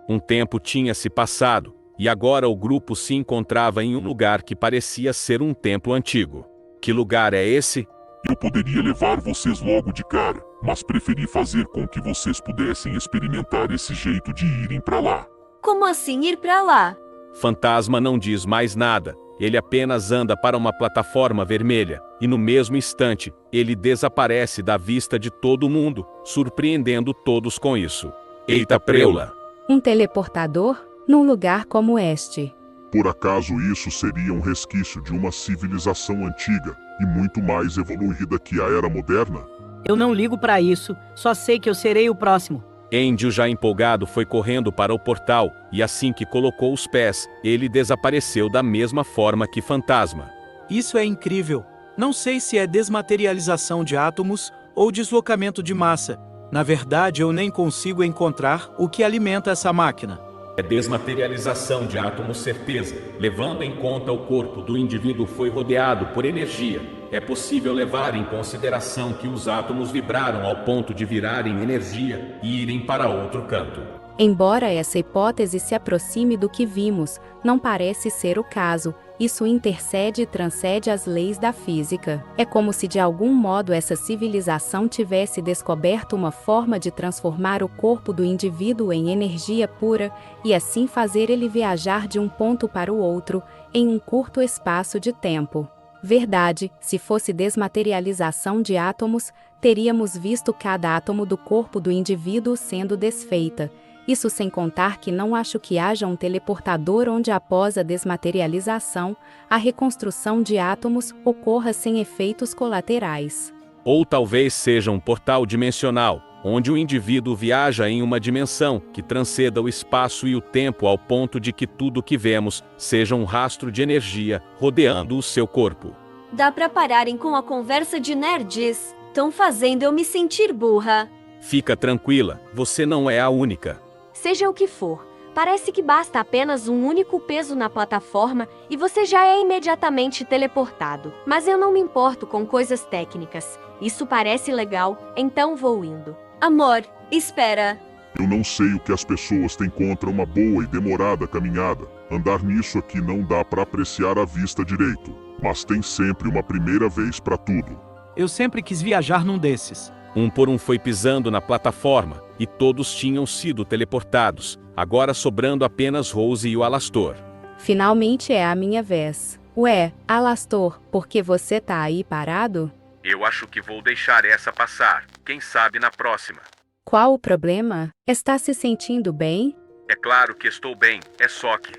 Um tempo tinha se passado, e agora o grupo se encontrava em um lugar que parecia ser um templo antigo. Que lugar é esse? Eu poderia levar vocês logo de cara, mas preferi fazer com que vocês pudessem experimentar esse jeito de irem pra lá. Como assim ir pra lá? Fantasma não diz mais nada, ele apenas anda para uma plataforma vermelha, e no mesmo instante, ele desaparece da vista de todo mundo, surpreendendo todos com isso. Eita preula! Um teleportador? Num lugar como este. Por acaso isso seria um resquício de uma civilização antiga e muito mais evoluída que a era moderna? Eu não ligo pra isso, só sei que eu serei o próximo. Índio, já empolgado, foi correndo para o portal, e assim que colocou os pés, ele desapareceu da mesma forma que Fantasma. Isso é incrível. Não sei se é desmaterialização de átomos ou deslocamento de massa. Na verdade, eu nem consigo encontrar o que alimenta essa máquina. É desmaterialização de átomos, certeza. Levando em conta o corpo do indivíduo foi rodeado por energia. É possível levar em consideração que os átomos vibraram ao ponto de virarem energia e irem para outro canto. Embora essa hipótese se aproxime do que vimos, não parece ser o caso. Isso intercede e transcende as leis da física. É como se de algum modo essa civilização tivesse descoberto uma forma de transformar o corpo do indivíduo em energia pura e assim fazer ele viajar de um ponto para o outro em um curto espaço de tempo. Verdade, se fosse desmaterialização de átomos, teríamos visto cada átomo do corpo do indivíduo sendo desfeita. Isso sem contar que não acho que haja um teleportador onde após a desmaterialização, a reconstrução de átomos ocorra sem efeitos colaterais. Ou talvez seja um portal dimensional, onde o indivíduo viaja em uma dimensão que transcenda o espaço e o tempo ao ponto de que tudo que vemos seja um rastro de energia rodeando o seu corpo. Dá pra pararem com a conversa de nerds? Tão fazendo eu me sentir burra. Fica tranquila, você não é a única. Seja o que for, parece que basta apenas um único peso na plataforma e você já é imediatamente teleportado. Mas eu não me importo com coisas técnicas. Isso parece legal, então vou indo. Amor, espera. Eu não sei o que as pessoas têm contra uma boa e demorada caminhada. Andar nisso aqui não dá pra apreciar a vista direito. Mas tem sempre uma primeira vez pra tudo. Eu sempre quis viajar num desses. Um por um foi pisando na plataforma, e todos tinham sido teleportados, agora sobrando apenas Rose e o Alastor. Finalmente é a minha vez. Ué, Alastor, por que você tá aí parado? Eu acho que vou deixar essa passar, quem sabe na próxima. Qual o problema? Está se sentindo bem? É claro que estou bem, é só que...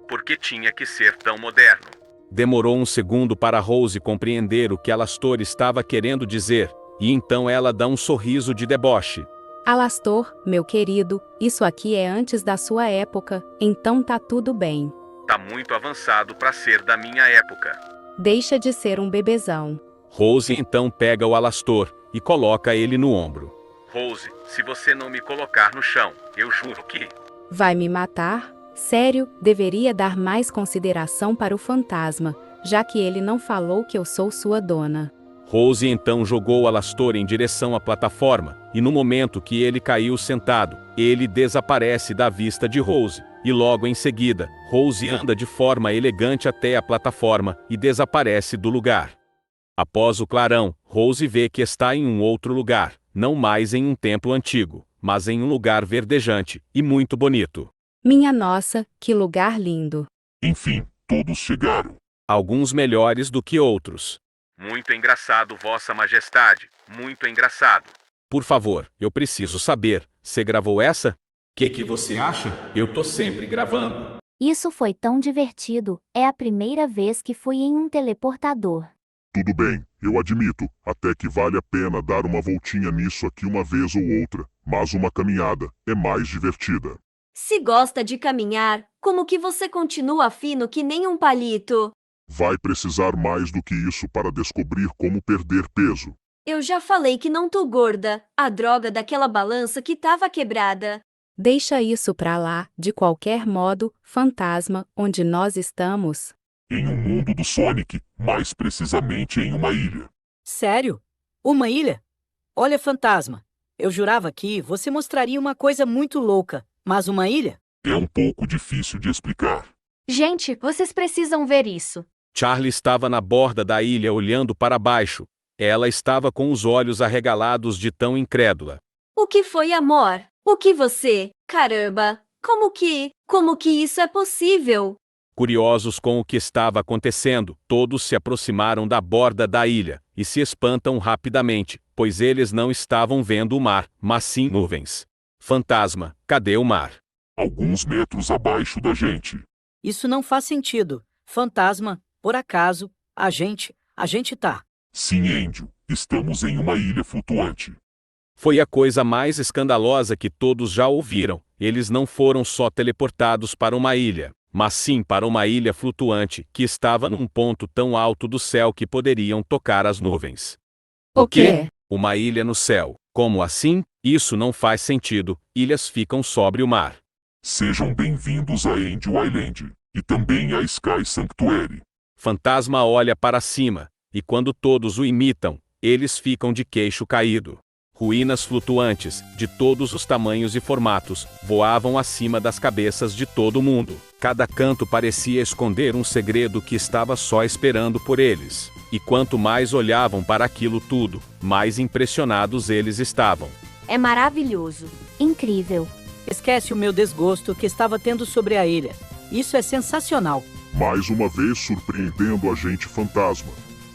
Por que tinha que ser tão moderno? Demorou um segundo para Rose compreender o que Alastor estava querendo dizer, e então ela dá um sorriso de deboche. Alastor, meu querido, isso aqui é antes da sua época, então tá tudo bem. Tá muito avançado para ser da minha época. Deixa de ser um bebezão. Rose então pega o Alastor e coloca ele no ombro. Rose, se você não me colocar no chão, eu juro que... Vai me matar? Sério, deveria dar mais consideração para o fantasma, já que ele não falou que eu sou sua dona. Rose então jogou o Alastor em direção à plataforma, e no momento que ele caiu sentado, ele desaparece da vista de Rose, e logo em seguida, Rose anda de forma elegante até a plataforma e desaparece do lugar. Após o clarão, Rose vê que está em um outro lugar, não mais em um templo antigo, mas em um lugar verdejante e muito bonito. Minha nossa, que lugar lindo! Enfim, todos chegaram. Alguns melhores do que outros. Muito engraçado, Vossa Majestade, muito engraçado. Por favor, eu preciso saber, você gravou essa? Que você acha? Eu tô sempre gravando. Isso foi tão divertido, é a primeira vez que fui em um teleportador. Tudo bem, eu admito, até que vale a pena dar uma voltinha nisso aqui uma vez ou outra, mas uma caminhada é mais divertida. Se gosta de caminhar, como que você continua fino que nem um palito? Vai precisar mais do que isso para descobrir como perder peso. Eu já falei que não tô gorda, a droga daquela balança que tava quebrada. Deixa isso pra lá, de qualquer modo, fantasma, onde nós estamos? Em um mundo do Sonic, mais precisamente em uma ilha. Sério? Uma ilha? Olha, fantasma, eu jurava que você mostraria uma coisa muito louca, mas uma ilha? É um pouco difícil de explicar. Gente, vocês precisam ver isso. Charlie estava na borda da ilha olhando para baixo. Ela estava com os olhos arregalados de tão incrédula. O que foi, amor? O que você? Caramba! Como que isso é possível? Curiosos com o que estava acontecendo, todos se aproximaram da borda da ilha e se espantam rapidamente, pois eles não estavam vendo o mar, mas sim nuvens. Fantasma, cadê o mar? Alguns metros abaixo da gente. Isso não faz sentido. Fantasma, por acaso, a gente tá. Sim, Andrew, estamos em uma ilha flutuante. Foi a coisa mais escandalosa que todos já ouviram. Eles não foram só teleportados para uma ilha, mas sim para uma ilha flutuante que estava num ponto tão alto do céu que poderiam tocar as nuvens. O quê? Uma ilha no céu. Como assim? Isso não faz sentido. Ilhas ficam sobre o mar. Sejam bem-vindos a Angel Island, e também a Sky Sanctuary. Fantasma olha para cima, e quando todos o imitam, eles ficam de queixo caído. Ruínas flutuantes, de todos os tamanhos e formatos, voavam acima das cabeças de todo mundo. Cada canto parecia esconder um segredo que estava só esperando por eles. E quanto mais olhavam para aquilo tudo, mais impressionados eles estavam. É maravilhoso. Incrível. Esquece o meu desgosto que estava tendo sobre a ilha. Isso é sensacional. Mais uma vez surpreendendo a gente fantasma.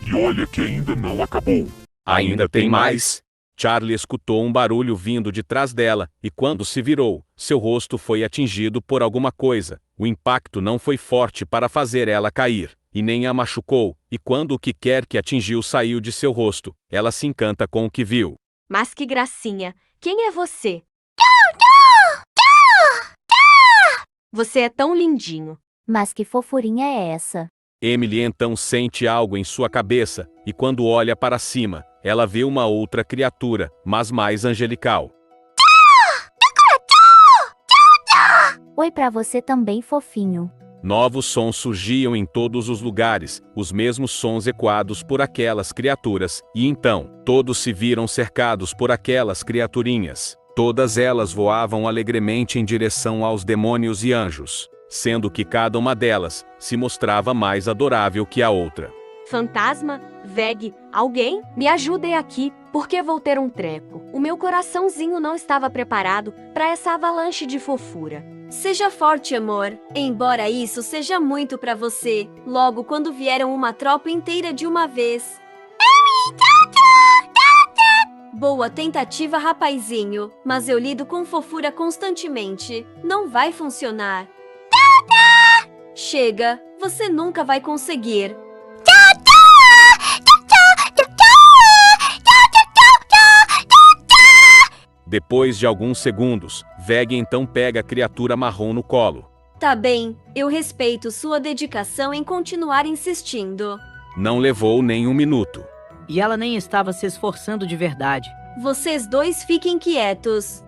E olha que ainda não acabou. Ainda tem mais? Charlie escutou um barulho vindo de trás dela, e quando se virou, seu rosto foi atingido por alguma coisa. O impacto não foi forte para fazer ela cair, e nem a machucou, e quando o que quer que atingiu saiu de seu rosto, ela se encanta com o que viu. Mas que gracinha. Quem é você? Você é tão lindinho. Mas que fofurinha é essa? Emily então sente algo em sua cabeça, e quando olha para cima, ela vê uma outra criatura, mas mais angelical. Oi pra você também, fofinho. Novos sons surgiam em todos os lugares, os mesmos sons ecoados por aquelas criaturas, e então, todos se viram cercados por aquelas criaturinhas. Todas elas voavam alegremente em direção aos demônios e anjos, sendo que cada uma delas se mostrava mais adorável que a outra. Fantasma? Veg? Alguém? Me ajudem aqui, porque vou ter um treco. O meu coraçãozinho não estava preparado para essa avalanche de fofura. Seja forte, amor. Embora isso seja muito pra você, logo quando vieram uma tropa inteira de uma vez. Boa tentativa, rapazinho, mas eu lido com fofura constantemente. Não vai funcionar. Chega, você nunca vai conseguir. Depois de alguns segundos, Veg então pega a criatura marrom no colo. Tá bem, eu respeito sua dedicação em continuar insistindo. Não levou nem um minuto. E ela nem estava se esforçando de verdade. Vocês dois fiquem quietos.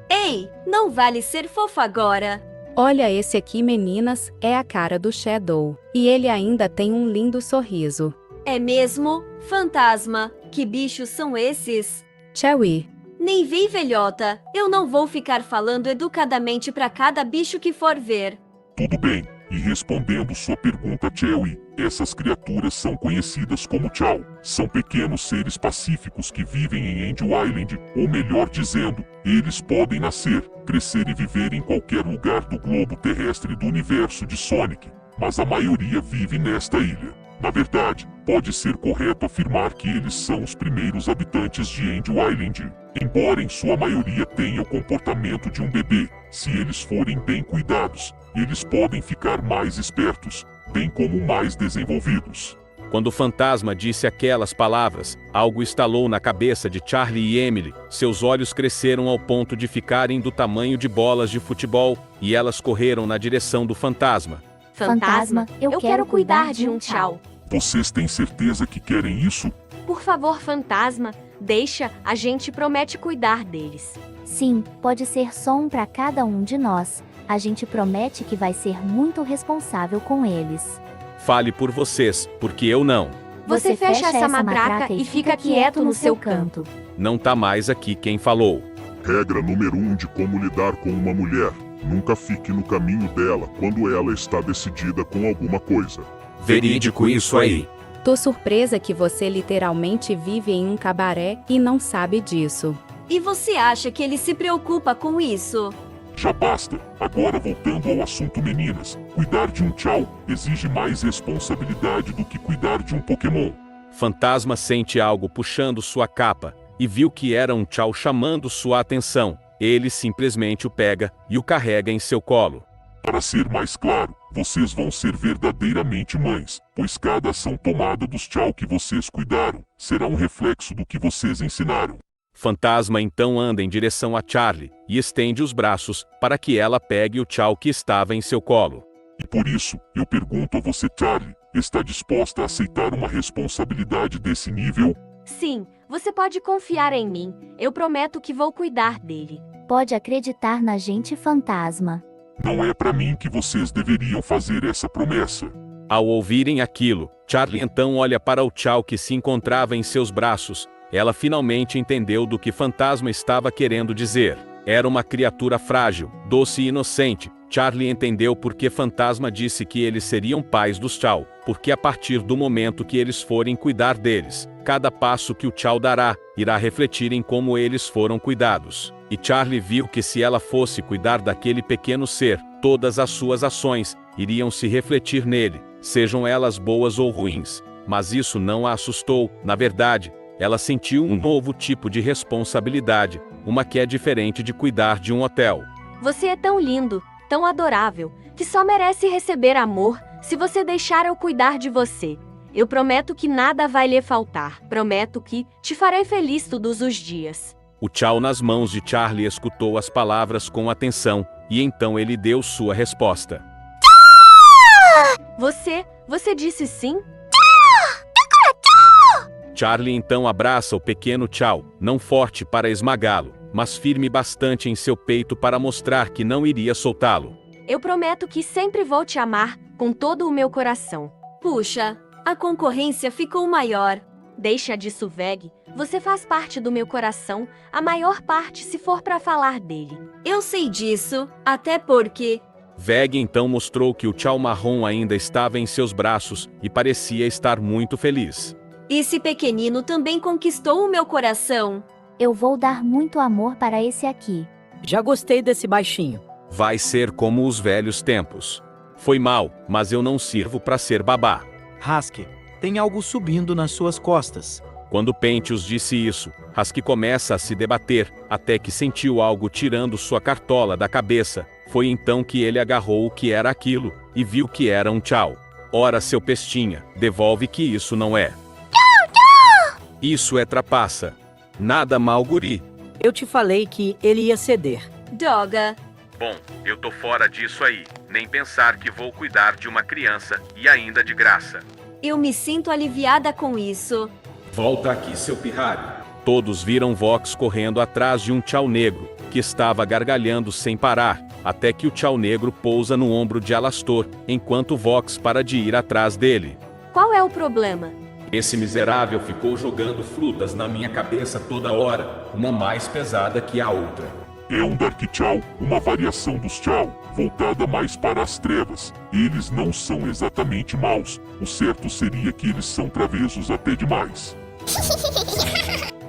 Ei, não vale ser fofa agora. Olha esse aqui, meninas, é a cara do Shadow. E ele ainda tem um lindo sorriso. É mesmo? Fantasma, que bichos são esses? Chewie. Nem vi, velhota. Eu não vou ficar falando educadamente pra cada bicho que for ver. Tudo bem. E respondendo sua pergunta, Chewie, essas criaturas são conhecidas como Chow. São pequenos seres pacíficos que vivem em Angel Island, ou melhor dizendo, eles podem nascer, crescer e viver em qualquer lugar do globo terrestre do universo de Sonic, mas a maioria vive nesta ilha. Na verdade, pode ser correto afirmar que eles são os primeiros habitantes de Angel Island, embora em sua maioria tenha o comportamento de um bebê. Se eles forem bem cuidados, eles podem ficar mais espertos, bem como mais desenvolvidos. Quando o fantasma disse aquelas palavras, algo estalou na cabeça de Charlie e Emily. Seus olhos cresceram ao ponto de ficarem do tamanho de bolas de futebol, e elas correram na direção do fantasma. Fantasma, eu quero cuidar de um Chow. Vocês têm certeza que querem isso? Por favor, fantasma, deixa, a gente promete cuidar deles. Sim, pode ser só um para cada um de nós. A gente promete que vai ser muito responsável com eles. Fale por vocês, porque eu não. Você fecha essa matraca e fica quieto no seu canto. Não tá mais aqui quem falou. Regra número 1 de como lidar com uma mulher. Nunca fique no caminho dela quando ela está decidida com alguma coisa. Verídico isso aí. Tô surpresa que você literalmente vive em um cabaré e não sabe disso. E você acha que ele se preocupa com isso? Já basta. Agora voltando ao assunto, meninas. Cuidar de um Chow exige mais responsabilidade do que cuidar de um Pokémon. Fantasma sente algo puxando sua capa e viu que era um Chow chamando sua atenção. Ele simplesmente o pega e o carrega em seu colo. Para ser mais claro, vocês vão ser verdadeiramente mães, pois cada ação tomada dos Chow que vocês cuidaram será um reflexo do que vocês ensinaram. Fantasma então anda em direção a Charlie e estende os braços para que ela pegue o Chow que estava em seu colo. E por isso, eu pergunto a você, Charlie, está disposta a aceitar uma responsabilidade desse nível? Sim, você pode confiar em mim. Eu prometo que vou cuidar dele. Pode acreditar na gente, Fantasma. Não é para mim que vocês deveriam fazer essa promessa. Ao ouvirem aquilo, Charlie então olha para o Chow que se encontrava em seus braços. Ela finalmente entendeu do que Fantasma estava querendo dizer. Era uma criatura frágil, doce e inocente. Charlie entendeu por que Fantasma disse que eles seriam pais dos Chow, porque a partir do momento que eles forem cuidar deles, cada passo que o Chow dará, irá refletir em como eles foram cuidados. E Charlie viu que se ela fosse cuidar daquele pequeno ser, todas as suas ações iriam se refletir nele, sejam elas boas ou ruins. Mas isso não a assustou, na verdade, ela sentiu um novo tipo de responsabilidade, uma que é diferente de cuidar de um hotel. Você é tão lindo, tão adorável, que só merece receber amor se você deixar eu cuidar de você. Eu prometo que nada vai lhe faltar. Prometo que te farei feliz todos os dias. O Chow nas mãos de Charlie escutou as palavras com atenção, e então ele deu sua resposta. Você disse sim? Charlie então abraça o pequeno Chow, não forte para esmagá-lo, mas firme bastante em seu peito para mostrar que não iria soltá-lo. Eu prometo que sempre vou te amar com todo o meu coração. Puxa, a concorrência ficou maior. Deixa disso, Veg. Você faz parte do meu coração, a maior parte se for para falar dele. Eu sei disso, até porque... Veg então mostrou que o Chow marrom ainda estava em seus braços e parecia estar muito feliz. Esse pequenino também conquistou o meu coração. Eu vou dar muito amor para esse aqui. Já gostei desse baixinho. Vai ser como os velhos tempos. Foi mal, mas eu não sirvo para ser babá. Husky, tem algo subindo nas suas costas. Quando Pentius disse isso, Husky começa a se debater, até que sentiu algo tirando sua cartola da cabeça. Foi então que ele agarrou o que era aquilo, e viu que era um Chow. Ora, seu pestinha, devolve que isso não é. Isso é trapaça. Nada mal, guri. Eu te falei que ele ia ceder. Droga. Bom, eu tô fora disso aí. Nem pensar que vou cuidar de uma criança, e ainda de graça. Eu me sinto aliviada com isso. Volta aqui, seu pirralho. Todos viram Vox correndo atrás de um Chow negro, que estava gargalhando sem parar, até que o Chow negro pousa no ombro de Alastor, enquanto Vox para de ir atrás dele. Qual é o problema? Esse miserável ficou jogando frutas na minha cabeça toda hora, uma mais pesada que a outra. É um Dark Chow, uma variação dos Chow, voltada mais para as trevas. Eles não são exatamente maus, o certo seria que eles são travessos até demais.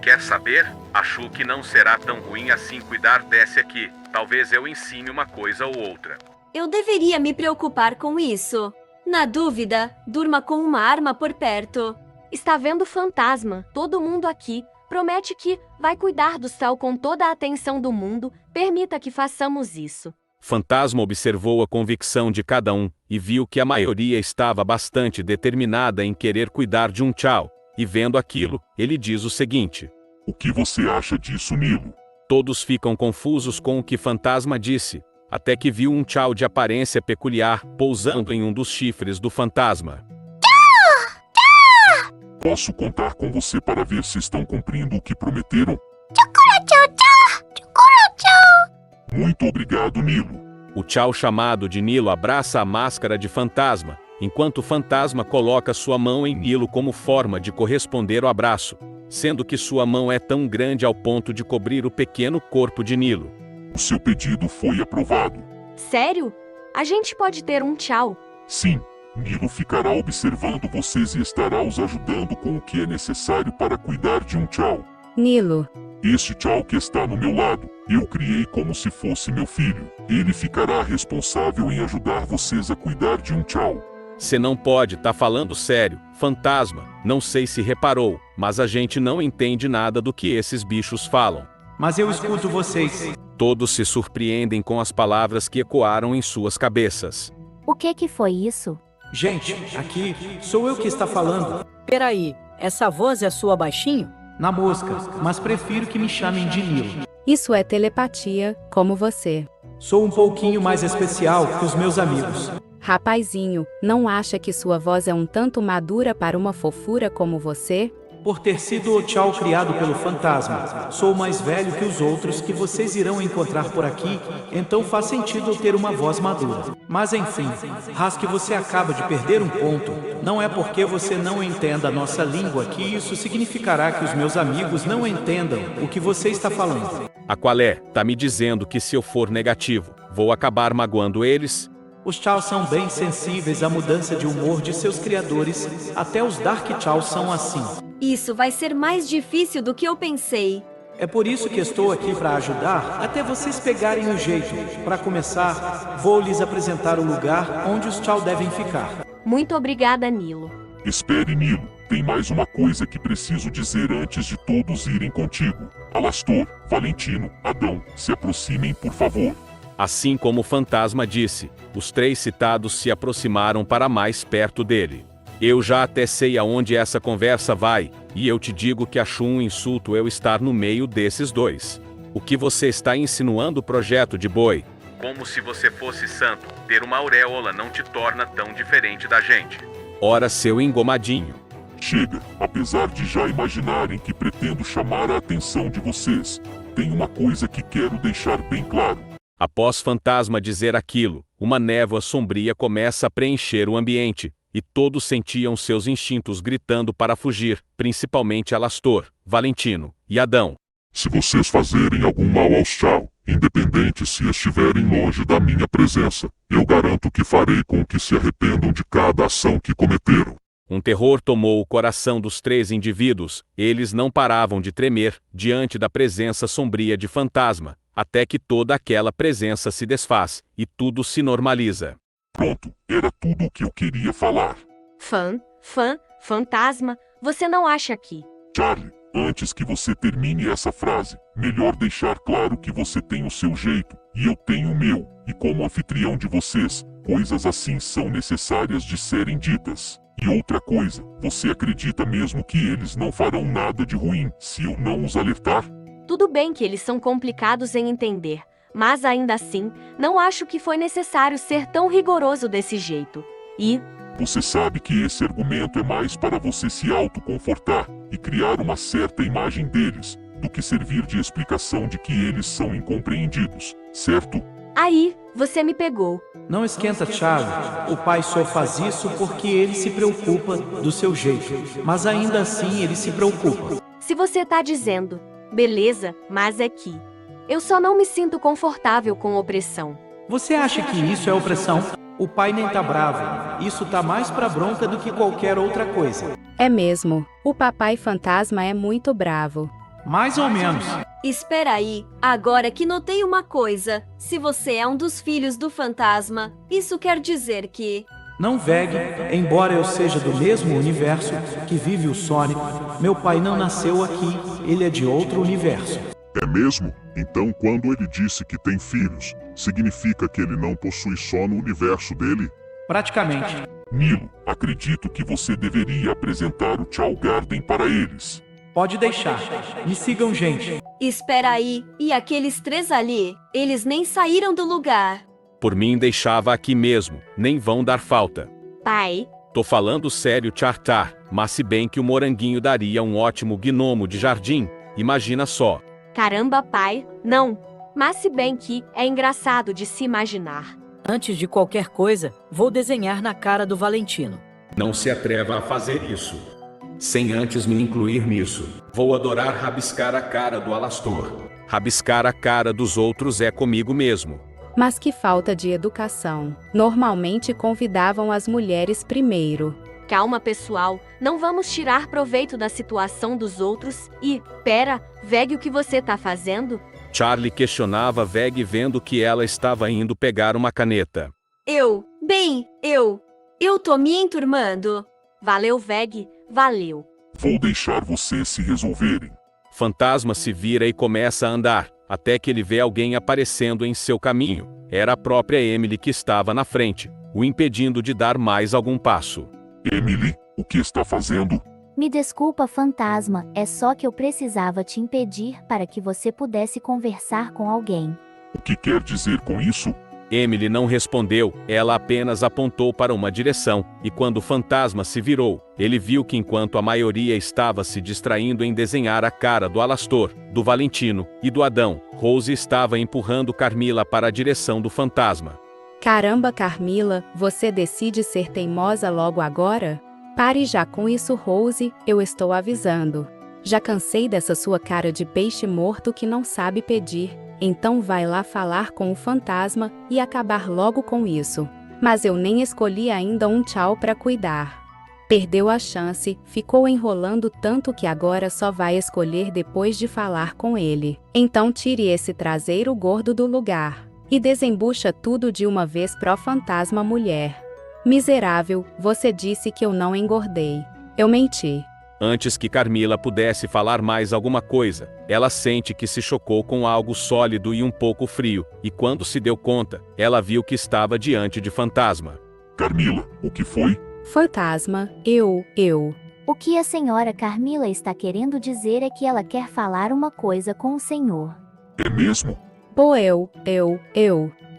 Quer saber? Acho que não será tão ruim assim cuidar desse aqui. Talvez eu ensine uma coisa ou outra. Eu deveria me preocupar com isso. Na dúvida, durma com uma arma por perto. Está vendo, Fantasma? Todo mundo aqui promete que vai cuidar do céu com toda a atenção do mundo. Permita que façamos isso. Fantasma observou a convicção de cada um e viu que a maioria estava bastante determinada em querer cuidar de um Chow. E vendo aquilo, ele diz o seguinte: O que você acha disso, Nilo? Todos ficam confusos com o que Fantasma disse, até que viu um Chow de aparência peculiar pousando em um dos chifres do Fantasma. Posso contar com você para ver se estão cumprindo o que prometeram? Muito obrigado, Nilo. O Chow chamado de Nilo abraça a máscara de Fantasma, enquanto o Fantasma coloca sua mão em Nilo como forma de corresponder ao abraço. sendo que sua mão é tão grande ao ponto de cobrir o pequeno corpo de Nilo. O seu pedido foi aprovado. Sério? A gente pode ter um tchau. Sim, Nilo ficará observando vocês e estará os ajudando com o que é necessário para cuidar de um tchau. Nilo, Este tchau que está no meu lado, eu criei como se fosse meu filho. Ele ficará responsável em ajudar vocês a cuidar de um tchau. Cê não pode tá falando sério, fantasma. Não sei se reparou, mas a gente não entende nada do que esses bichos falam. Mas eu escuto vocês. Todos se surpreendem com as palavras que ecoaram em suas cabeças. O que foi isso? Gente, aqui sou eu que está falando. Peraí, essa voz é sua baixinho? Na mosca, mas prefiro que me chamem de Nilo. isso é telepatia, como você. Sou um pouquinho mais especial que os meus amigos. Rapazinho, não acha que sua voz é um tanto madura para uma fofura como você? Por ter sido o tchau criado pelo fantasma, sou mais velho que os outros que vocês irão encontrar por aqui, então faz sentido eu ter uma voz madura. Mas enfim, Hask, você acaba de perder um ponto. Não é porque você não entenda a nossa língua que isso significará que os meus amigos não entendam o que você está falando. Aqualé, tá me dizendo que se eu for negativo, vou acabar magoando eles? Os Chows são bem sensíveis à mudança de humor de seus criadores, até os Dark Chows são assim. Isso vai ser mais difícil do que eu pensei. É por isso que estou aqui para ajudar, até vocês pegarem o jeito. Para começar, vou lhes apresentar o lugar onde os Chow devem ficar. Muito obrigada, Nilo. Espere, Nilo. Tem mais uma coisa que preciso dizer antes de todos irem contigo. Alastor, Valentino, Adão, se aproximem, por favor. Assim como o fantasma disse, os três citados se aproximaram para mais perto dele. Eu já até sei aonde essa conversa vai, e eu te digo que acho um insulto eu estar no meio desses dois. O que você está insinuando, projeto de boi? Como se você fosse santo, ter uma auréola não te torna tão diferente da gente. Ora, seu engomadinho. Chega, apesar de já imaginarem que pretendo chamar a atenção de vocês, tem uma coisa que quero deixar bem claro. Após fantasma dizer aquilo, uma névoa sombria começa a preencher o ambiente, e todos sentiam seus instintos gritando para fugir, principalmente Alastor, Valentino e Adão. Se vocês fazerem algum mal aos Chow, independente se estiverem longe da minha presença, eu garanto que farei com que se arrependam de cada ação que cometeram. Um terror tomou o coração dos três indivíduos, eles não paravam de tremer, diante da presença sombria de fantasma, até que toda aquela presença se desfaz, e tudo se normaliza. Pronto, era tudo o que eu queria falar. Fantasma, você não acha que... Charlie, antes que você termine essa frase, melhor deixar claro que você tem o seu jeito, e eu tenho o meu, e como anfitrião de vocês, coisas assim são necessárias de serem ditas. E outra coisa, você acredita mesmo que eles não farão nada de ruim se eu não os alertar? Tudo bem que eles são complicados em entender, mas ainda assim, não acho que foi necessário ser tão rigoroso desse jeito. E... Você sabe que esse argumento é mais para você se autoconfortar e criar uma certa imagem deles, do que servir de explicação de que eles são incompreendidos, certo? Aí, você me pegou. Não esquenta, Charlie. O pai só faz isso porque ele se preocupa do seu jeito. Mas ainda assim ele se preocupa. Se você tá dizendo, beleza, mas é que... Eu só não me sinto confortável com opressão. Você acha que isso é opressão? O pai nem tá bravo. Isso tá mais pra bronca do que qualquer outra coisa. É mesmo, o papai fantasma é muito bravo. Mais ou menos. Espera aí, agora que notei uma coisa. Se você é um dos filhos do fantasma, isso quer dizer que... Não Veg, embora eu seja do mesmo universo que vive o Sonic, meu pai não nasceu aqui, ele é de outro universo. É mesmo? Então quando ele disse que tem filhos, significa que ele não possui só no universo dele? Praticamente. Nilo, acredito que você deveria apresentar o Chow Garden para eles. Pode deixar. Me sigam, gente. Espera aí, e aqueles três ali, eles nem saíram do lugar. Por mim deixava aqui mesmo, nem vão dar falta. Pai, Tô falando sério, Chartar, mas se bem que o moranguinho daria um ótimo gnomo de jardim, imagina só. caramba, pai, não. Mas se bem que é engraçado de se imaginar. Antes de qualquer coisa, vou desenhar na cara do Valentino. Não se atreva a fazer isso, sem antes me incluir nisso. Vou adorar rabiscar a cara do Alastor. Rabiscar a cara dos outros é comigo mesmo. Mas que falta de educação. Normalmente convidavam as mulheres primeiro. Calma, pessoal, não vamos tirar proveito da situação dos outros e, pera, Veg, o que você tá fazendo? Charlie questionava Veg vendo que ela estava indo pegar uma caneta. Eu tô me enturmando. Valeu, Veg, valeu. Vou deixar vocês se resolverem. Fantasma se vira e começa a andar, até que ele vê alguém aparecendo em seu caminho. Era a própria Emily que estava na frente, o impedindo de dar mais algum passo. Emily, o que está fazendo? Me desculpa, fantasma, é só que eu precisava te impedir para que você pudesse conversar com alguém. O que quer dizer com isso? Emily não respondeu, ela apenas apontou para uma direção, e quando o fantasma se virou, ele viu que enquanto a maioria estava se distraindo em desenhar a cara do Alastor, do Valentino e do Adão, Rose estava empurrando Carmila para a direção do fantasma. Caramba, Carmila, você decide ser teimosa logo agora? Pare já com isso, Rose, eu estou avisando. Já cansei dessa sua cara de peixe morto que não sabe pedir. Então vai lá falar com o fantasma e acabar logo com isso. Mas eu nem escolhi ainda um tchau para cuidar. Perdeu a chance, ficou enrolando tanto que agora só vai escolher depois de falar com ele. Então tire esse traseiro gordo do lugar. E desembucha tudo de uma vez pro fantasma mulher. Miserável, você disse que eu não engordei. Eu menti. Antes que Carmila pudesse falar mais alguma coisa, ela sente que se chocou com algo sólido e um pouco frio, e quando se deu conta, ela viu que estava diante de fantasma. Carmila, o que foi? Fantasma, eu. O que a senhora Carmila está querendo dizer é que ela quer falar uma coisa com o senhor. É mesmo? Pô, eu.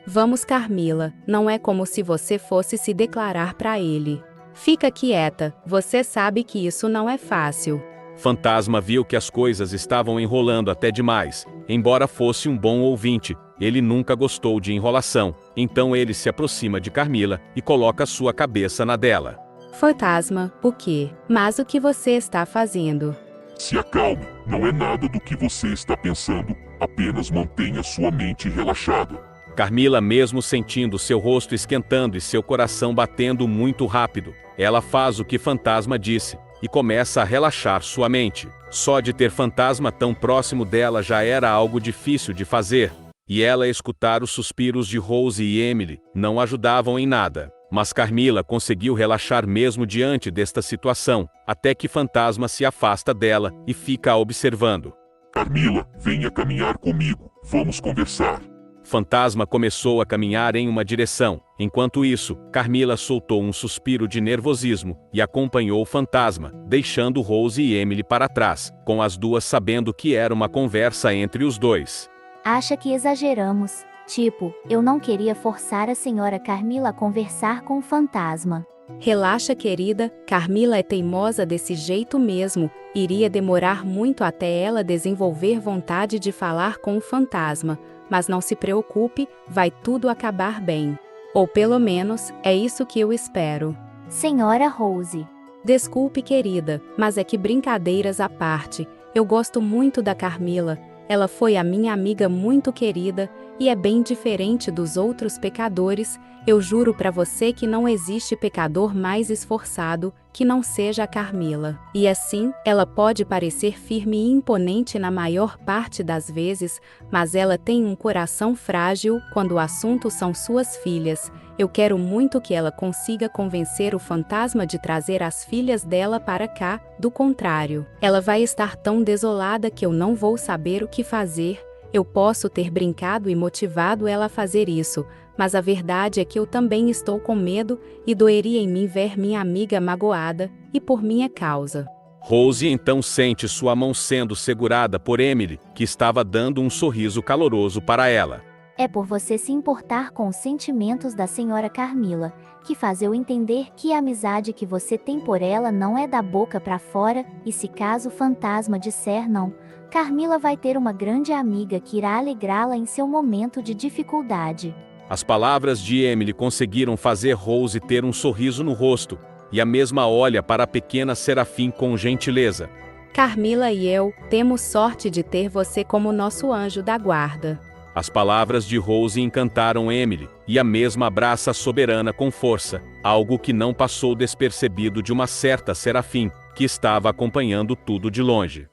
Vamos, Carmila, não é como se você fosse se declarar pra ele. Fica quieta, você sabe que isso não é fácil. Fantasma viu que as coisas estavam enrolando até demais. Embora fosse um bom ouvinte, ele nunca gostou de enrolação, então ele se aproxima de Carmila e coloca sua cabeça na dela. Fantasma, o quê? Mas o que você está fazendo? Se acalme, não é nada do que você está pensando, apenas mantenha sua mente relaxada. Carmila, mesmo sentindo seu rosto esquentando e seu coração batendo muito rápido, ela faz o que Fantasma disse, e começa a relaxar sua mente. Só de ter Fantasma tão próximo dela já era algo difícil de fazer, e ela escutar os suspiros de Rose e Emily não ajudavam em nada. Mas Carmila conseguiu relaxar mesmo diante desta situação, até que Fantasma se afasta dela e fica a observando. Carmila, venha caminhar comigo, vamos conversar. Fantasma começou a caminhar em uma direção. Enquanto isso, Carmila soltou um suspiro de nervosismo e acompanhou o fantasma, deixando Rose e Emily para trás, com as duas sabendo que era uma conversa entre os dois. Acha que exageramos? Tipo, eu não queria forçar a senhora Carmila a conversar com o fantasma. Relaxa, querida, Carmila é teimosa desse jeito mesmo. Iria demorar muito até ela desenvolver vontade de falar com o fantasma. Mas não se preocupe, vai tudo acabar bem. Ou pelo menos, é isso que eu espero. Senhora Rose. Desculpe, querida, mas é que brincadeiras à parte. Eu gosto muito da Carmila. Ela foi a minha amiga muito querida, e é bem diferente dos outros pecadores. Eu juro pra você que não existe pecador mais esforçado que não seja a Carmila. E assim, ela pode parecer firme e imponente na maior parte das vezes, mas ela tem um coração frágil quando o assunto são suas filhas. Eu quero muito que ela consiga convencer o fantasma de trazer as filhas dela para cá, do contrário, ela vai estar tão desolada que eu não vou saber o que fazer. Eu posso ter brincado e motivado ela a fazer isso, mas a verdade é que eu também estou com medo e doeria em mim ver minha amiga magoada, e por minha causa. Rose então sente sua mão sendo segurada por Emily, que estava dando um sorriso caloroso para ela. É por você se importar com os sentimentos da senhora Carmila, que faz eu entender que a amizade que você tem por ela não é da boca para fora, e se caso o fantasma disser não, Carmila vai ter uma grande amiga que irá alegrá-la em seu momento de dificuldade. As palavras de Emily conseguiram fazer Rose ter um sorriso no rosto, e a mesma olha para a pequena Serafim com gentileza. Carmila e eu temos sorte de ter você como nosso anjo da guarda. As palavras de Rose encantaram Emily, e a mesma abraça a soberana com força, algo que não passou despercebido de uma certa Serafim, que estava acompanhando tudo de longe.